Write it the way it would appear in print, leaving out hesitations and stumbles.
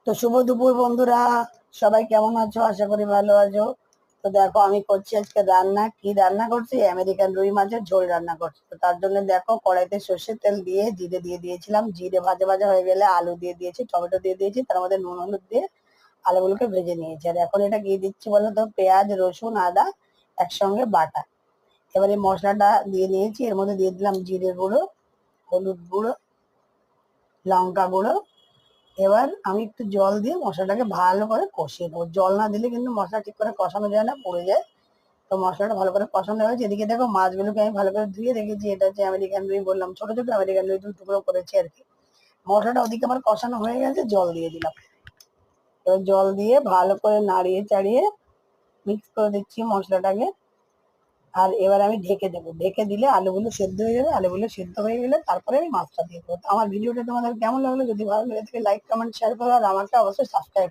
তো শুভ দুপুর বন্ধুরা, সবাই কেমন আছো? আশা করি ভালো আছো। তো দেখো, আমি করছি আজকে রান্না। কি রান্না করছি? আমেরিকান রুই মাছের ঝোল রান্না করছি। তো তার জন্য দেখো, কড়াইতে সর্ষের তেল দিয়ে জিরে দিয়ে দিয়েছিলাম। জিরে ভাজা ভাজা হয়ে গেলে আলু দিয়ে দিয়েছি, টমেটো দিয়ে দিয়েছি, তার মধ্যে নুন হলুদ দিয়ে আলুগুলোকে ভেজে নিয়েছি। আর এখন এটা কি দিচ্ছি বলো তো? পেঁয়াজ, রসুন, আদা একসঙ্গে বাটা। এবারে মশলাটা দিয়ে নিয়েছি, এর মধ্যে দিয়ে দিলাম জিরে গুঁড়ো, হলুদ গুঁড়ো, লঙ্কা গুঁড়ো। এবার আমি একটু জল দিয়ে মশলাটাকে ভালো করে কষিয়ে নেবো। জল না দিলে কিন্তু মশলা ঠিক করে কষানো যায় না, পুড়ে যায়। তো মশলাটা ভালো করে কষানো হয়েছে। এদিকে দেখো, মাছগুলোকে আমি ভালো করে ধুয়ে রেখেছি। এটা হচ্ছে আমেরিকান রুই, বললাম ছোট ছোট আমেরিকান রুই, দু টুকরো করেছি আর কি। মশলাটা ওদিকে আমার কষানো হয়ে গেছে, জল দিয়ে দিলাম। এবার জল দিয়ে ভালো করে নাড়িয়ে চাড়িয়ে মিক্স করে দিচ্ছি মশলাটাকে। আর এবার আমি ঢেকে দেবো। ঢেকে দিলে আলুগুলো সেদ্ধ হয়ে যাবে। আলুগুলো সেদ্ধ হয়ে গেলে তারপরে আমি মাছটা দিয়ে দেবো। তো আমার ভিডিওটা তোমাদের কেমন লাগলো? যদি ভালো লেগে থাকে লাইক, কমেন্ট, শেয়ার করো। আর আমাকে অবশ্যই সাবস্ক্রাইব